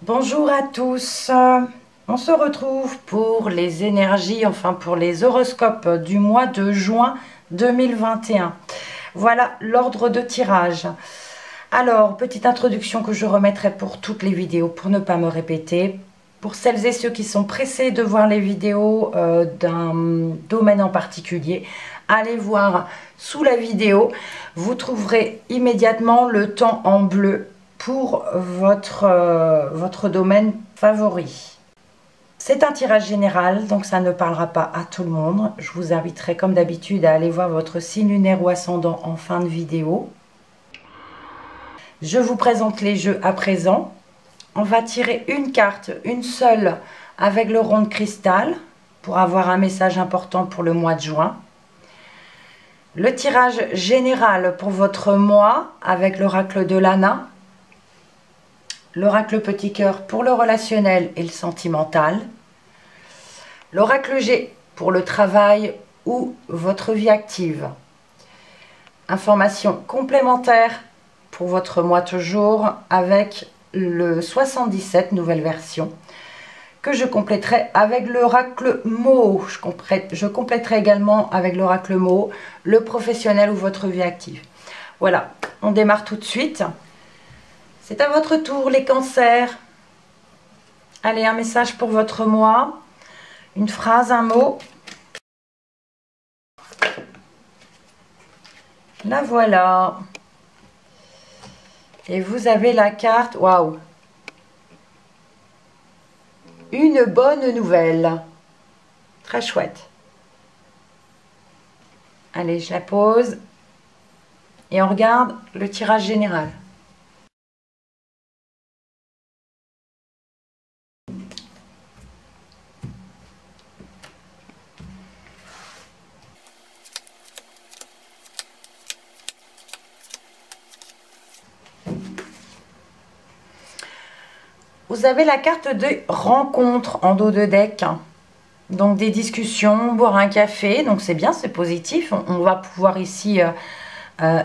Bonjour à tous, on se retrouve pour les énergies, enfin pour les horoscopes du mois de juin 2021. Voilà l'ordre de tirage. Alors, petite introduction que je remettrai pour toutes les vidéos pour ne pas me répéter. Pour celles et ceux qui sont pressés de voir les vidéos d'un domaine en particulier, allez voir sous la vidéo, vous trouverez immédiatement le temps en bleu pour votre domaine favori. C'est un tirage général, donc ça ne parlera pas à tout le monde. Je vous inviterai comme d'habitude à aller voir votre signe lunaire ou ascendant en fin de vidéo. Je vous présente les jeux à présent. On va tirer une carte, une seule, avec le rond de cristal, pour avoir un message important pour le mois de juin. Le tirage général pour votre mois, avec l'oracle de l'Anna. L'oracle petit cœur pour le relationnel et le sentimental. L'oracle G pour le travail ou votre vie active. Information complémentaire pour votre mois toujours avec le 77, nouvelle version, que je compléterai avec l'oracle Mo. Je compléterai également avec l'oracle Mo, le professionnel ou votre vie active. Voilà, on démarre tout de suite. C'est à votre tour les cancers. Allez, un message pour votre mois. Une phrase, un mot. La voilà. Et vous avez la carte. Waouh. Une bonne nouvelle. Très chouette. Allez, je la pose. Et on regarde le tirage général. Vous avez la carte de rencontre en dos de deck. Donc des discussions, boire un café. Donc c'est bien, c'est positif. On va pouvoir ici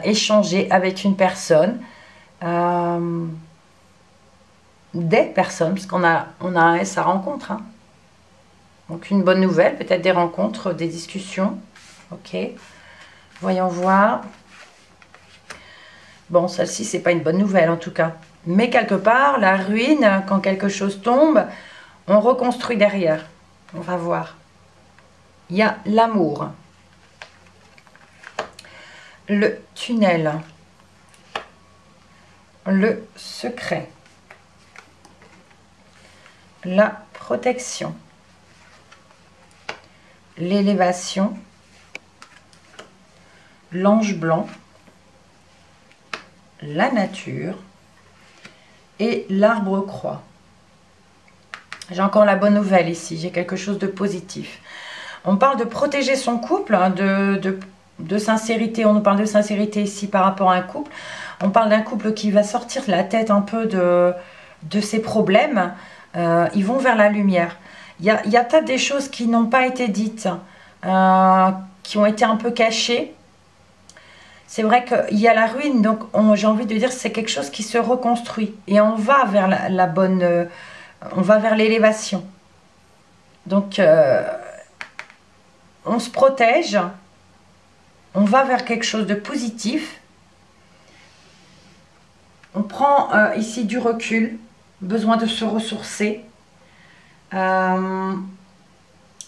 échanger avec une personne. Des personnes, puisqu'on a un S à rencontre. Hein. Donc une bonne nouvelle, peut-être des rencontres, des discussions. Ok. Voyons voir. Bon, celle-ci, c'est pas une bonne nouvelle en tout cas. Mais quelque part, la ruine, quand quelque chose tombe, on reconstruit derrière. On va voir. Il y a l'amour. Le tunnel. Le secret. La protection. L'élévation. L'ange blanc. La nature. Et l'arbre-croix. J'ai encore la bonne nouvelle ici, j'ai quelque chose de positif. On parle de protéger son couple, hein, de sincérité, on nous parle de sincérité ici par rapport à un couple. On parle d'un couple qui va sortir la tête un peu de ses problèmes, ils vont vers la lumière. Il y a peut-être des choses qui n'ont pas été dites, qui ont été un peu cachées. C'est vrai qu'il y a la ruine, donc j'ai envie de dire que c'est quelque chose qui se reconstruit. Et on va vers la bonne... on va vers l'élévation. Donc, on se protège. On va vers quelque chose de positif. On prend ici du recul. Besoin de se ressourcer. Il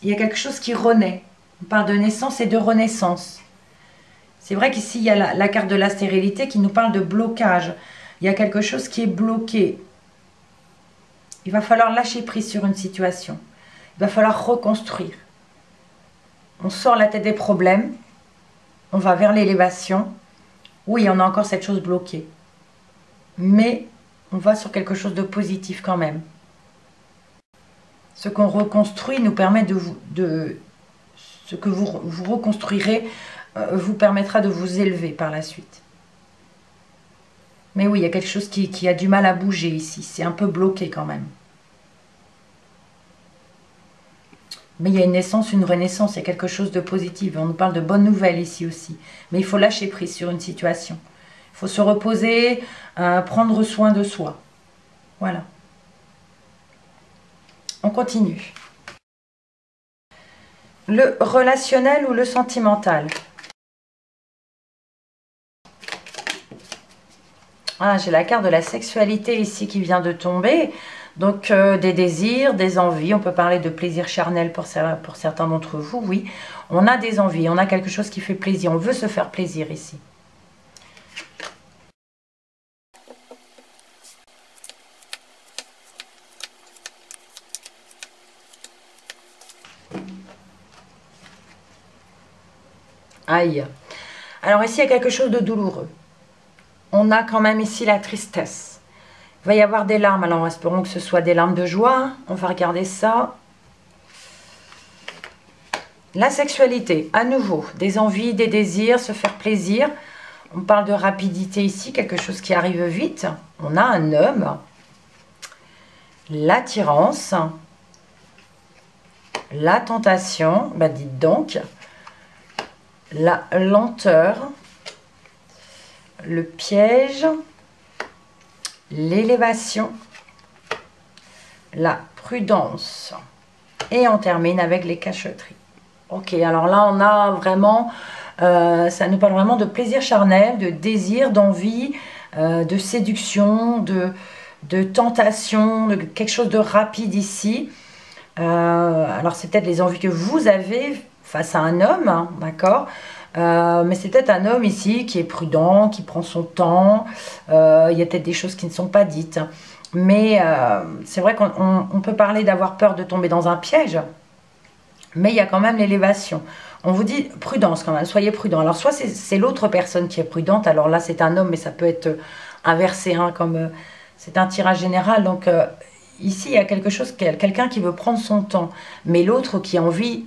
y a quelque chose qui renaît. On parle de naissance et de renaissance. C'est vrai qu'ici, il y a la carte de la stérilité qui nous parle de blocage. Il y a quelque chose qui est bloqué. Il va falloir lâcher prise sur une situation. Il va falloir reconstruire. On sort la tête des problèmes. On va vers l'élévation. Oui, on a encore cette chose bloquée. Mais on va sur quelque chose de positif quand même. Ce qu'on reconstruit nous permet ce que vous reconstruirez vous permettra de vous élever par la suite. Mais oui, il y a quelque chose qui a du mal à bouger ici. C'est un peu bloqué quand même. Mais il y a une naissance, une renaissance. Il y a quelque chose de positif. On nous parle de bonnes nouvelles ici aussi. Mais il faut lâcher prise sur une situation. Il faut se reposer, prendre soin de soi. Voilà. On continue. Le relationnel ou le sentimental? Ah, j'ai la carte de la sexualité ici qui vient de tomber. Donc, des désirs, des envies. On peut parler de plaisir charnel pour certains d'entre vous, oui. On a des envies, on a quelque chose qui fait plaisir. On veut se faire plaisir ici. Aïe. Alors ici, il y a quelque chose de douloureux. On a quand même ici la tristesse. Il va y avoir des larmes. Alors, espérons que ce soit des larmes de joie. On va regarder ça. La sexualité, à nouveau, des envies, des désirs, se faire plaisir. On parle de rapidité ici, quelque chose qui arrive vite. On a un homme. L'attirance. La tentation. Bah, dites donc. La lenteur. Le piège. L'élévation. La prudence. Et on termine avec les cacheteries. Ok, alors là, on a vraiment, ça nous parle vraiment de plaisir charnel, de désir, d'envie, de séduction, de tentation, de quelque chose de rapide ici. Alors, c'est peut-être les envies que vous avez face à un homme, hein, d'accord, mais c'est peut-être un homme ici qui est prudent, qui prend son temps. Il y a peut-être des choses qui ne sont pas dites. Mais c'est vrai qu'on peut parler d'avoir peur de tomber dans un piège. Mais il y a quand même l'élévation. On vous dit prudence quand même, soyez prudent. Alors soit c'est l'autre personne qui est prudente, alors là c'est un homme, mais ça peut être inversé, hein, comme c'est un tirage général. Donc ici il y a quelque chose, quelqu'un qui veut prendre son temps, mais l'autre qui a envie,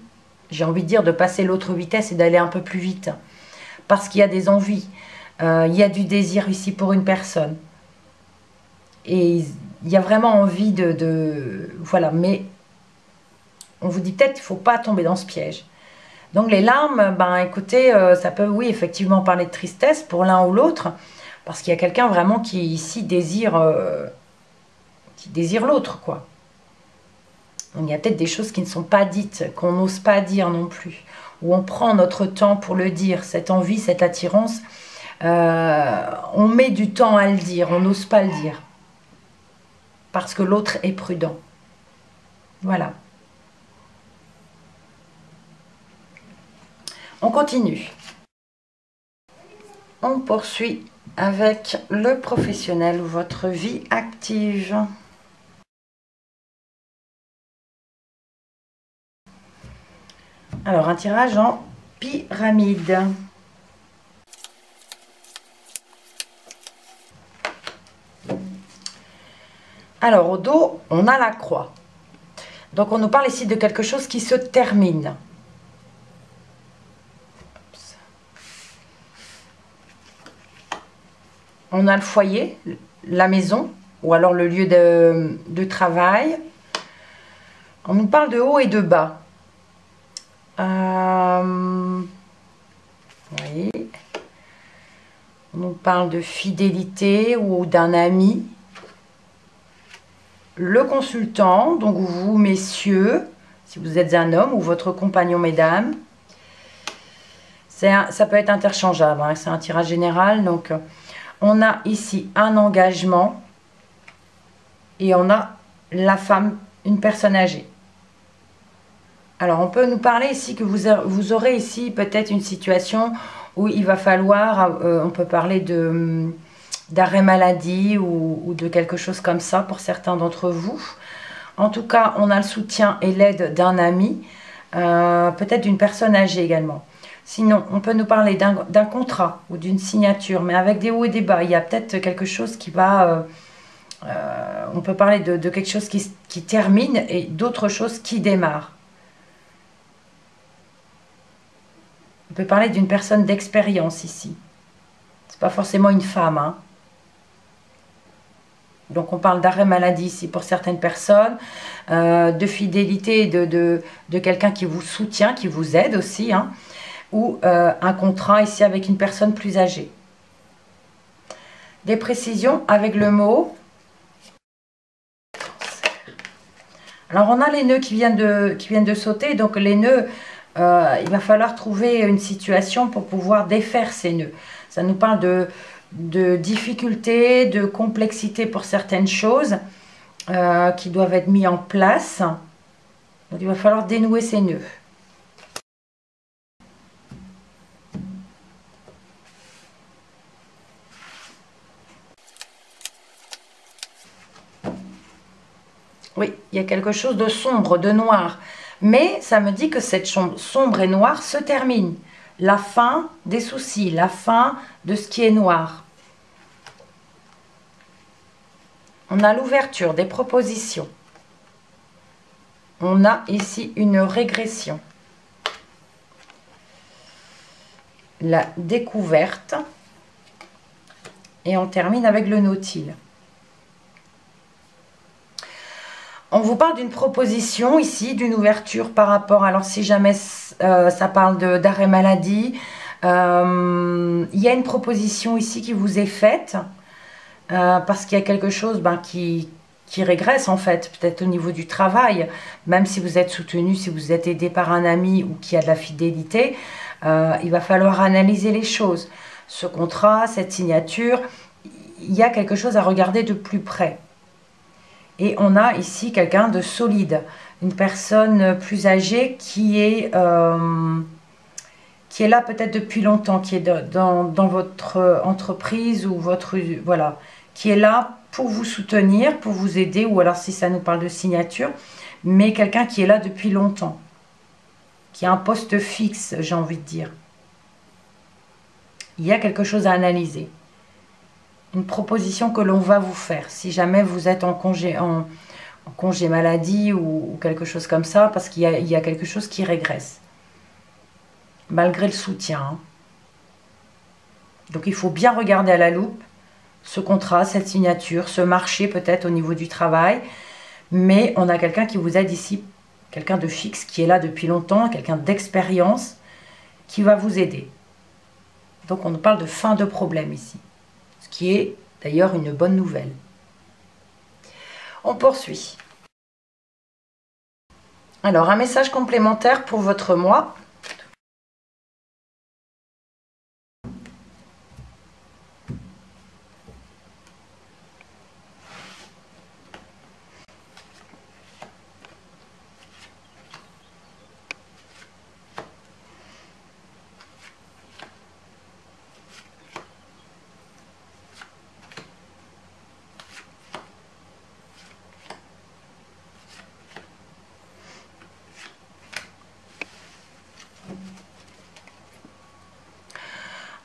j'ai envie de dire, de passer l'autre vitesse et d'aller un peu plus vite. Parce qu'il y a des envies, il y a du désir ici pour une personne. Et il y a vraiment envie voilà, mais on vous dit peut-être qu'il ne faut pas tomber dans ce piège. Donc les larmes, ben écoutez, ça peut, oui, effectivement parler de tristesse pour l'un ou l'autre, parce qu'il y a quelqu'un vraiment qui ici désire l'autre, quoi. Donc il y a peut-être des choses qui ne sont pas dites, qu'on n'ose pas dire non plus, où on prend notre temps pour le dire, cette envie, cette attirance, on met du temps à le dire, on n'ose pas le dire, parce que l'autre est prudent. Voilà. On continue. On poursuit avec le professionnel ou votre vie active. Alors, un tirage en pyramide. Alors, au dos, on a la croix. Donc, on nous parle ici de quelque chose qui se termine. On a le foyer, la maison, ou alors le lieu de travail. On nous parle de haut et de bas. Oui. On nous parle de fidélité ou d'un ami. Le consultant, donc vous, messieurs, si vous êtes un homme, ou votre compagnon, mesdames. Ça peut être interchangeable, hein, c'est un tirage général, donc... On a ici un engagement et on a la femme, une personne âgée. Alors, on peut nous parler ici que vous aurez ici peut-être une situation où il va falloir, on peut parler d'arrêt maladie ou de quelque chose comme ça pour certains d'entre vous. En tout cas, on a le soutien et l'aide d'un ami, peut-être d'une personne âgée également. Sinon, on peut nous parler d'un contrat ou d'une signature, mais avec des hauts et des bas. Il y a peut-être quelque chose qui va... on peut parler de quelque chose qui termine et d'autres choses qui démarrent. On peut parler d'une personne d'expérience ici. C'est pas forcément une femme, hein. Donc on parle d'arrêt maladie ici pour certaines personnes, de fidélité, de quelqu'un qui vous soutient, qui vous aide aussi, hein. Ou un contrat ici avec une personne plus âgée. Des précisions avec le mot Alors, on a les nœuds qui viennent de sauter. Donc, les nœuds, il va falloir trouver une situation pour pouvoir défaire ces nœuds. Ça nous parle de difficultés, de complexité pour certaines choses qui doivent être mises en place. Donc, il va falloir dénouer ces nœuds. Oui, il y a quelque chose de sombre, de noir. Mais ça me dit que cette chambre sombre et noire se termine. La fin des soucis, la fin de ce qui est noir. On a l'ouverture des propositions. On a ici une régression. La découverte. Et on termine avec le nautile. On vous parle d'une proposition ici, d'une ouverture par rapport, alors si jamais ça parle d'arrêt maladie, il y a une proposition ici qui vous est faite, parce qu'il y a quelque chose qui régresse en fait, peut-être au niveau du travail, même si vous êtes soutenu, si vous êtes aidé par un ami ou qui a de la fidélité, il va falloir analyser les choses. Ce contrat, cette signature, il y a quelque chose à regarder de plus près. Et on a ici quelqu'un de solide, une personne plus âgée qui est là peut-être depuis longtemps, qui est dans votre entreprise ou voilà, qui est là pour vous soutenir, pour vous aider, ou alors si ça nous parle de signature, mais quelqu'un qui est là depuis longtemps, qui a un poste fixe, j'ai envie de dire. Il y a quelque chose à analyser. Une proposition que l'on va vous faire si jamais vous êtes en congé maladie ou quelque chose comme ça, parce qu'il y a quelque chose qui régresse malgré le soutien, hein. Donc il faut bien regarder à la loupe ce contrat, cette signature, ce marché peut-être au niveau du travail, mais on a quelqu'un qui vous aide ici, quelqu'un de fixe qui est là depuis longtemps, quelqu'un d'expérience qui va vous aider. Donc on nous parle de fin de problème ici, ce qui est d'ailleurs une bonne nouvelle. On poursuit. Alors, un message complémentaire pour votre mois.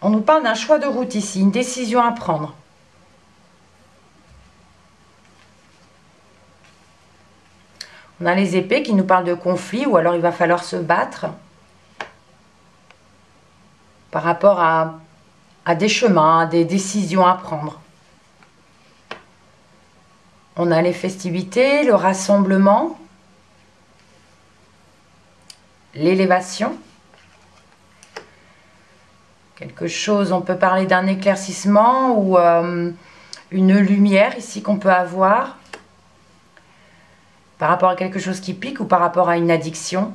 On nous parle d'un choix de route ici, une décision à prendre. On a les épées qui nous parlent de conflit, ou alors il va falloir se battre par rapport à des chemins, à des décisions à prendre. On a les festivités, le rassemblement, l'élévation. Quelque chose, on peut parler d'un éclaircissement ou une lumière ici qu'on peut avoir par rapport à quelque chose qui pique ou par rapport à une addiction.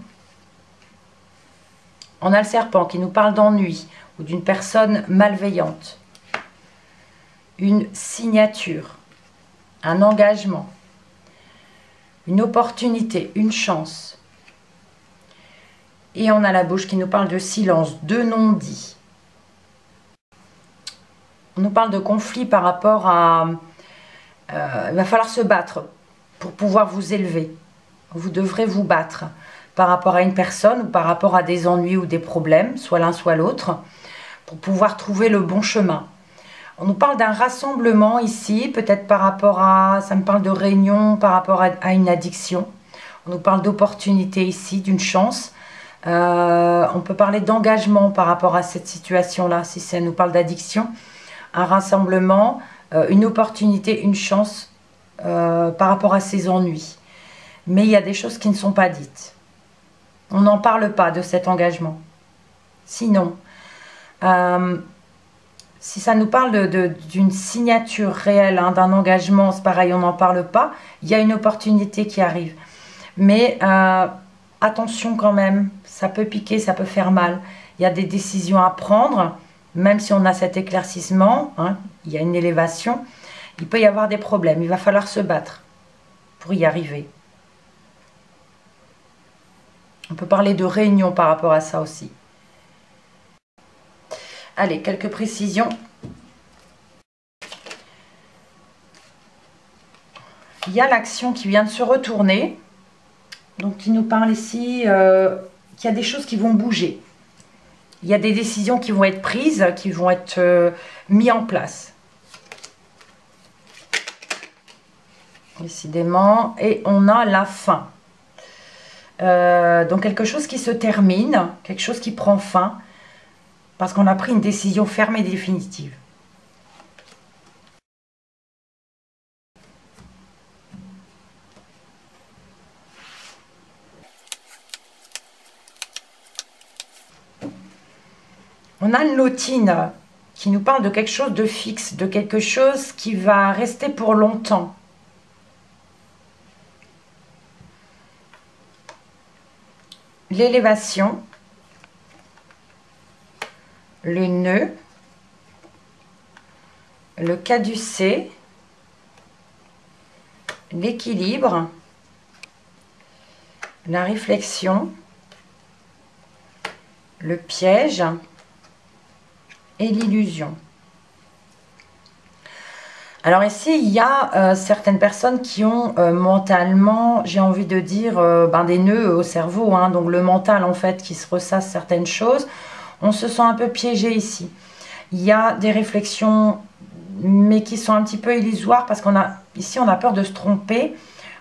On a le serpent qui nous parle d'ennui ou d'une personne malveillante. Une signature, un engagement, une opportunité, une chance. Et on a la bouche qui nous parle de silence, de non-dit. On nous parle de conflit par rapport à... il va falloir se battre pour pouvoir vous élever. Vous devrez vous battre par rapport à une personne ou par rapport à des ennuis ou des problèmes, soit l'un soit l'autre, pour pouvoir trouver le bon chemin. On nous parle d'un rassemblement ici, peut-être par rapport à... Ça me parle de réunion par rapport à une addiction. On nous parle d'opportunité ici, d'une chance. On peut parler d'engagement par rapport à cette situation-là, si ça nous parle d'addiction. Un rassemblement, une opportunité, une chance par rapport à ses ennuis. Mais il y a des choses qui ne sont pas dites. On n'en parle pas de cet engagement. Sinon, si ça nous parle d'une signature réelle, hein, d'un engagement, c'est pareil, on n'en parle pas. Il y a une opportunité qui arrive. Mais attention quand même, ça peut piquer, ça peut faire mal. Il y a des décisions à prendre, même si on a cet éclaircissement, hein, il y a une élévation, il peut y avoir des problèmes. Il va falloir se battre pour y arriver. On peut parler de réunion par rapport à ça aussi. Allez, quelques précisions. Il y a l'action qui vient de se retourner. Donc, qui nous parle ici qu'il y a des choses qui vont bouger. Il y a des décisions qui vont être prises, qui vont être mises en place. Décidément. Et on a la fin. Donc, quelque chose qui se termine, quelque chose qui prend fin, parce qu'on a pris une décision ferme et définitive. On a une lotine qui nous parle de quelque chose de fixe, de quelque chose qui va rester pour longtemps. L'élévation, le nœud, le caducée, l'équilibre, la réflexion, le piège et l'illusion. Alors ici, il y a certaines personnes qui ont mentalement, j'ai envie de dire, des nœuds au cerveau, hein, donc le mental en fait qui se ressasse certaines choses. On se sent un peu piégé ici. Il y a des réflexions, mais qui sont un petit peu illusoires parce qu'on a ici on a peur de se tromper,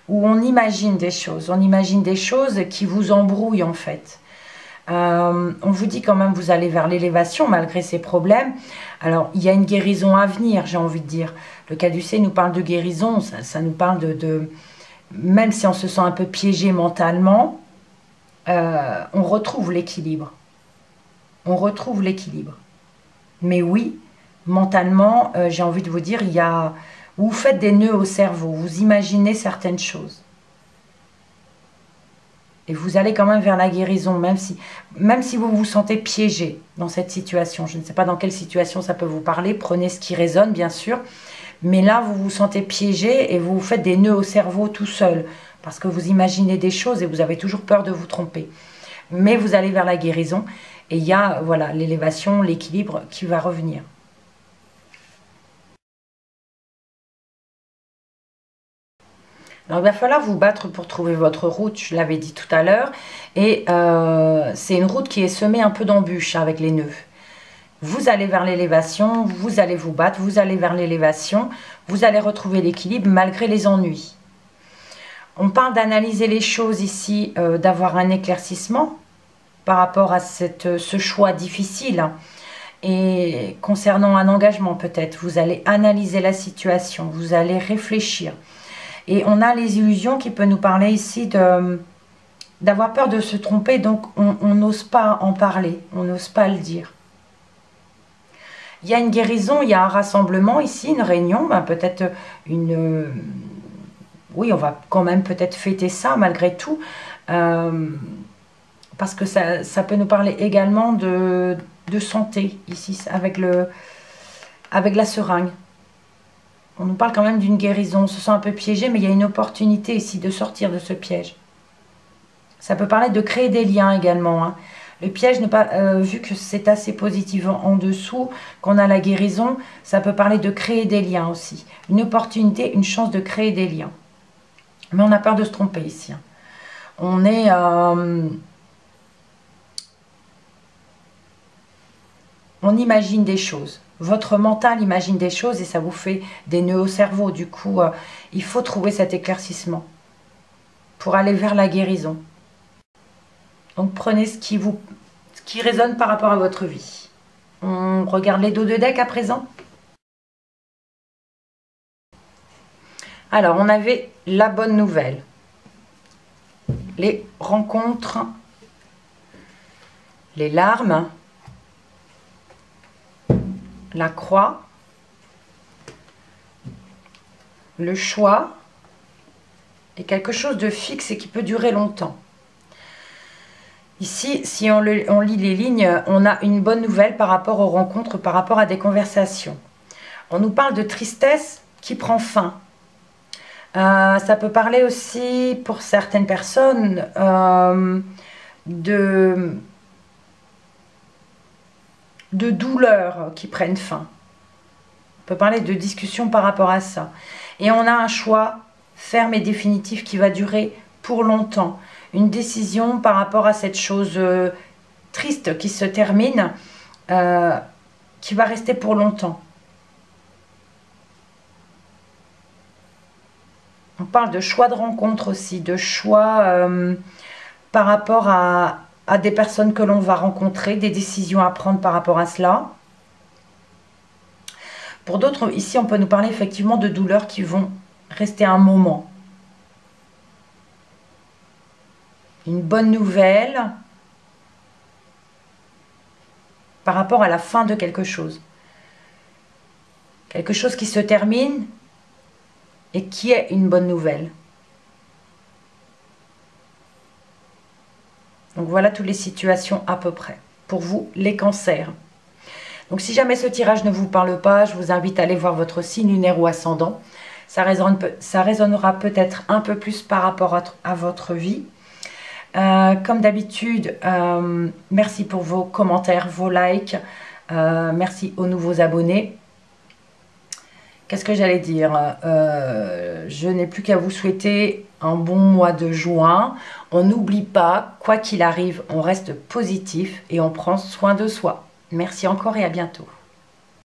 ou on imagine des choses. On imagine des choses qui vous embrouillent en fait. On vous dit quand même vous allez vers l'élévation malgré ces problèmes. Alors il y a une guérison à venir, j'ai envie de dire. Le caducée nous parle de guérison, ça nous parle de même si on se sent un peu piégé mentalement, on retrouve l'équilibre. On retrouve l'équilibre. Mais oui, mentalement, j'ai envie de vous dire, vous faites des nœuds au cerveau, vous imaginez certaines choses. Et vous allez quand même vers la guérison, même si vous vous sentez piégé dans cette situation. Je ne sais pas dans quelle situation ça peut vous parler. Prenez ce qui résonne, bien sûr. Mais là, vous vous sentez piégé et vous faites des nœuds au cerveau tout seul. Parce que vous imaginez des choses et vous avez toujours peur de vous tromper. Mais vous allez vers la guérison. Et il y a voilà, l'élévation, l'équilibre qui va revenir. Alors, il va falloir vous battre pour trouver votre route, je l'avais dit tout à l'heure. Et c'est une route qui est semée un peu d'embûches avec les nœuds. Vous allez vers l'élévation, vous allez vous battre, vous allez vers l'élévation, vous allez retrouver l'équilibre malgré les ennuis. On parle d'analyser les choses ici, d'avoir un éclaircissement par rapport à ce choix difficile. Et concernant un engagement peut-être, vous allez analyser la situation, vous allez réfléchir. Et on a les illusions qui peuvent nous parler ici d'avoir peur de se tromper, donc on n'ose pas en parler, on n'ose pas le dire. Il y a une guérison, il y a un rassemblement ici, une réunion, peut-être une... oui, on va quand même peut-être fêter ça malgré tout, parce que ça peut nous parler également de santé ici, avec la seringue. On nous parle quand même d'une guérison, on se sent un peu piégé, mais il y a une opportunité ici de sortir de ce piège. Ça peut parler de créer des liens également. Hein. Le piège, vu que c'est assez positif en dessous, qu'on a la guérison, ça peut parler de créer des liens aussi. Une opportunité, une chance de créer des liens. Mais on a peur de se tromper ici. Hein. On imagine des choses. Votre mental imagine des choses et ça vous fait des nœuds au cerveau. Du coup, il faut trouver cet éclaircissement pour aller vers la guérison. Donc, prenez ce qui résonne par rapport à votre vie. On regarde les dos de deck à présent. Alors, on avait la bonne nouvelle. Les rencontres, les larmes, la croix, le choix, et quelque chose de fixe et qui peut durer longtemps. Ici, si on lit les lignes, on a une bonne nouvelle par rapport aux rencontres, par rapport à des conversations. On nous parle de tristesse qui prend fin. Ça peut parler aussi, pour certaines personnes, de douleurs qui prennent fin. On peut parler de discussion par rapport à ça. Et on a un choix ferme et définitif qui va durer pour longtemps. Une décision par rapport à cette chose triste qui se termine, qui va rester pour longtemps. On parle de choix de rencontre aussi, de choix par rapport à des personnes que l'on va rencontrer, des décisions à prendre par rapport à cela. Pour d'autres, ici, on peut nous parler effectivement de douleurs qui vont rester un moment. Une bonne nouvelle par rapport à la fin de quelque chose. Quelque chose qui se termine et qui est une bonne nouvelle. Donc voilà toutes les situations à peu près. Pour vous, les cancers. Donc si jamais ce tirage ne vous parle pas, je vous invite à aller voir votre signe lunaire ou ascendant. Ça résonnera peut-être un peu plus par rapport à votre vie. Comme d'habitude, merci pour vos commentaires, vos likes. Merci aux nouveaux abonnés. Qu'est-ce que j'allais dire? Je n'ai plus qu'à vous souhaiter un bon mois de juin. On n'oublie pas, quoi qu'il arrive, on reste positif et on prend soin de soi. Merci encore et à bientôt.